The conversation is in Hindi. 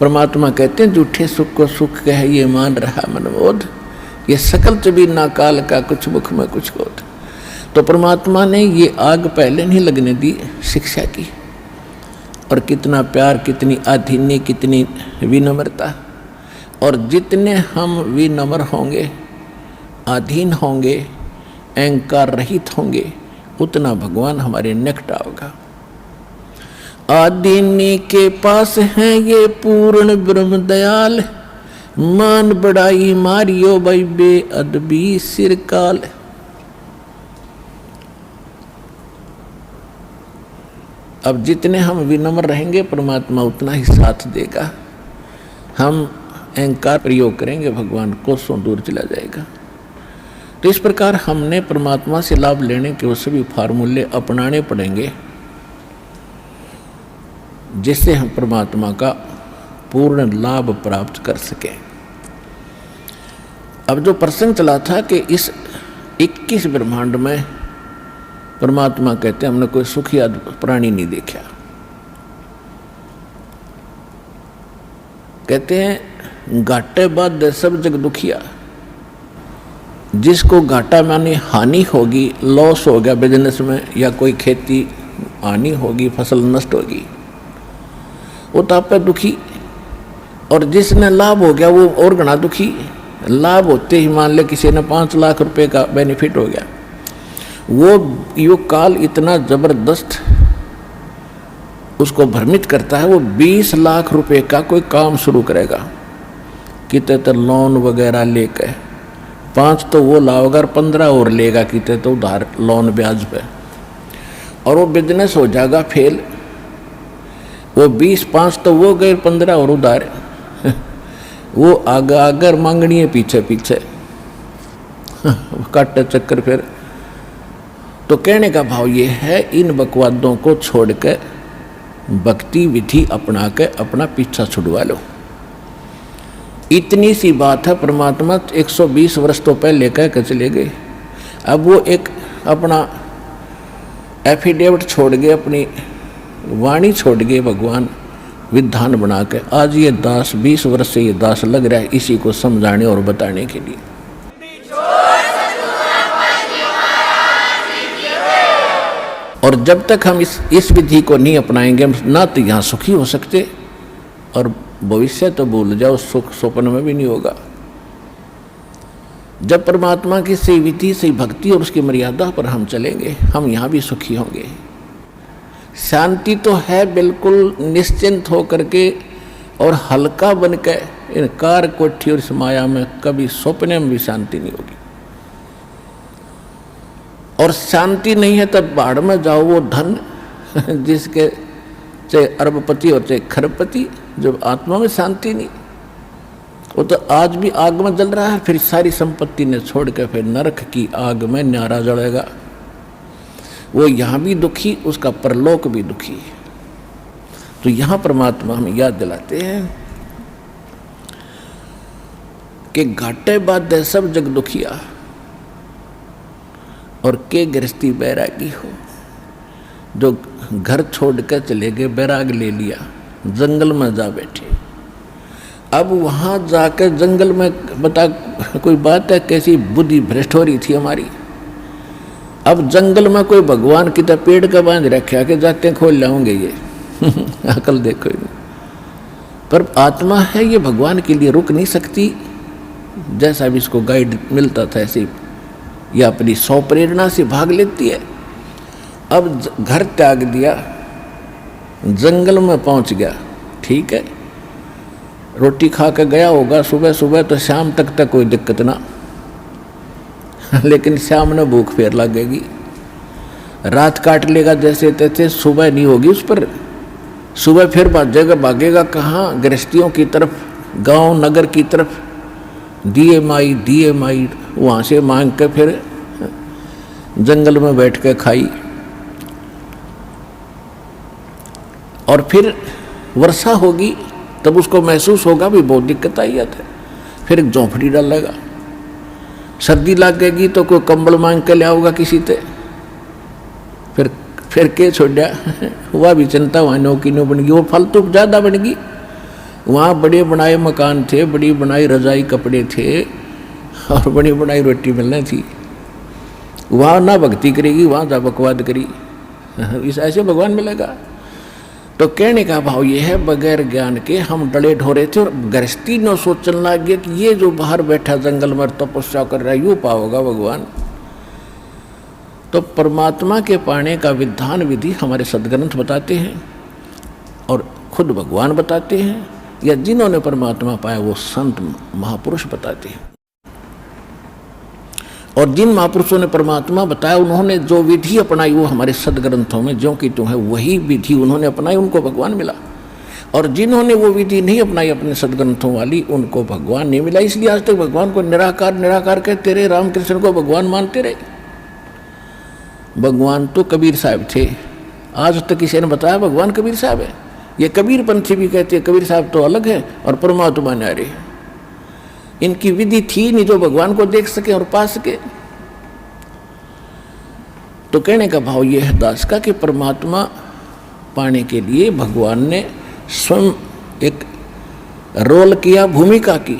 परमात्मा कहते हैं झूठे सुख को सुख कह ये मान रहा मनबोध, ये सकल भी ना काल का कुछ मुख में कुछ बोध। तो परमात्मा ने ये आग पहले नहीं लगने दी शिक्षा की। और कितना प्यार, कितनी अधीनी, कितनी विनम्रता। और जितने हम विनम्र होंगे, अधीन होंगे, अहंकार रहित होंगे, उतना भगवान हमारे निकट आओगा। आदीनी के पास है ये पूर्ण ब्रह्म दयाल, मान बड़ाई मारियो भाई बेअदबी सिरकाल। अब जितने हम विनम्र रहेंगे परमात्मा उतना ही साथ देगा। हम अहंकार प्रयोग करेंगे भगवान कोसों दूर चला जाएगा। तो इस प्रकार हमने परमात्मा से लाभ लेने के वो सभी फार्मूले अपनाने पड़ेंगे जिससे हम परमात्मा का पूर्ण लाभ प्राप्त कर सकें। अब जो प्रसंग चला था कि इस 21 ब्रह्मांड में परमात्मा कहते हैं हमने कोई सुखी प्राणी नहीं देखा। कहते हैं घाटे बाद सब जग दुखिया। जिसको घाटा माने हानि होगी, लॉस हो गया बिजनेस में, या कोई खेती हानि होगी, फसल नष्ट होगी, वो तो आप पे दुखी। और जिसने लाभ हो गया वो और घना दुखी। लाभ होते ही मान ले किसी ने 5 लाख रुपए का बेनिफिट हो गया, वो युग काल इतना जबरदस्त उसको भ्रमित करता है, वो 20 लाख रुपए का कोई काम शुरू करेगा, कितने तो लोन वगैरह लेकर 5 तो वो लाओगा और 15 और लेगा, कितने तो उधार लोन ब्याज पे, और वो बिजनेस हो जाएगा फेल। वो 20-5 तो वो गए, 15 और उधार वो आगे आगर मांगनी है पीछे पीछे काटे चक्कर। फिर तो कहने का भाव ये है, इन बकवादों को छोड़कर भक्ति विधि अपना के अपना पीछा छुड़वा लो। इतनी सी बात है। परमात्मा 120 वर्ष तो पहले कह के चले गए। अब वो एक अपना एफिडेविट छोड़ गए, अपनी वाणी छोड़ गए भगवान विधान बना के। आज ये दास 20 वर्ष से ये दास लग रहा है इसी को समझाने और बताने के लिए। और जब तक हम इस विधि को नहीं अपनाएंगे ना तो यहाँ सुखी हो सकते, और भविष्य तो भूल जाओ, सुख स्वप्न में भी नहीं होगा। जब परमात्मा की सही विधि, सही भक्ति और उसकी मर्यादा पर हम चलेंगे, हम यहाँ भी सुखी होंगे। शांति तो है बिल्कुल निश्चिंत हो करके और हल्का बन के। इन कार कोठी और इस माया में कभी स्वप्न में भी शांति नहीं होगी। और शांति नहीं है तब बाढ़ में जाओ, वो धन जिसके चाहे अरबपति और चाहे खरबपति, जब आत्मा में शांति नहीं, वो तो आज भी आग में जल रहा है, फिर सारी संपत्ति ने छोड़ के फिर नरक की आग में न्यारा जलेगा। वो यहाँ भी दुखी, उसका परलोक भी दुखी। तो यहाँ परमात्मा हमें याद दिलाते हैं कि घाटे बाद सब जग दुखिया और के गृहस्थी बैरागी हो। जो घर छोड़ कर चले गए, बैराग ले लिया, जंगल में जा बैठे। अब वहाँ जाकर जंगल में बता कोई बात है, कैसी बुद्धि भ्रष्ट हो रही थी हमारी। अब जंगल में कोई भगवान की तरह पेड़ का बांध रखा के जाते खोल लाऊंगे ये अकल देखो। पर आत्मा है ये भगवान के लिए रुक नहीं सकती। जैसा भी इसको गाइड मिलता था ऐसे ये अपनी सौ प्रेरणा से भाग लेती है। अब घर त्याग दिया, जंगल में पहुंच गया, ठीक है, रोटी खा कर गया होगा सुबह सुबह, तो शाम तक कोई दिक्कत ना लेकिन शाम में भूख फेर लगेगी, रात काट लेगा जैसे तैसे, सुबह नहीं होगी उस पर। सुबह फिर भागेगा कहाँ? गृहस्थियों की तरफ, गांव नगर की तरफ। दिए माई वहाँ से मांग के फिर जंगल में बैठ के खाई। और फिर वर्षा होगी तब उसको महसूस होगा भी बहुत दिक्कत आई है, फिर एक झोंपड़ी डालेगा। सर्दी लग गएगी तो कोई कंबल मांग के ले आओगा किसी से, फिर के छोड़ा वह भी चिंता वहाँ नो की नो बनेगी, वो फालतू ज़्यादा बनेगी। वहाँ बड़े बनाए मकान थे, बड़ी बनाई रजाई कपड़े थे और बड़ी बनाई रोटी मिलनी थी। वहाँ ना भक्ति करेगी, वहाँ जा बकवाद करी, इस ऐसे भगवान मिलेगा। तो कहने का भाव ये है, बगैर ज्ञान के हम डले ढोरे थे और गृहस्थी न सोचने लग गया कि ये जो बाहर बैठा जंगल में तपस्या कर रहा है यूँ पाओगा भगवान। तो परमात्मा के पाने का विधान विधि हमारे सदग्रंथ बताते हैं और खुद भगवान बताते हैं, या जिन्होंने परमात्मा पाया वो संत महापुरुष बताते हैं। और जिन महापुरुषों ने परमात्मा बताया उन्होंने जो विधि अपनाई वो हमारे सदग्रंथों में ज्यों की त्यों है, वही विधि उन्होंने अपनाई, उनको भगवान मिला। और जिन्होंने वो विधि नहीं अपनाई अपने सदग्रंथों वाली, उनको भगवान नहीं मिला। इसलिए आज तक भगवान को निराकार निराकार कहते रहे, रामकृष्ण को भगवान मानते रहे। भगवान तो कबीर साहब थे, आज तक किसी ने बताया भगवान कबीर साहब है? ये कबीर पंथी भी कहते हैं कबीर साहब तो अलग है और परमात्मा न्यारे। इनकी विधि थी नहीं जो भगवान को देख सके और पा सके। तो कहने का भाव यह है दास का कि परमात्मा पाने के लिए भगवान ने स्वयं एक रोल किया, भूमिका की।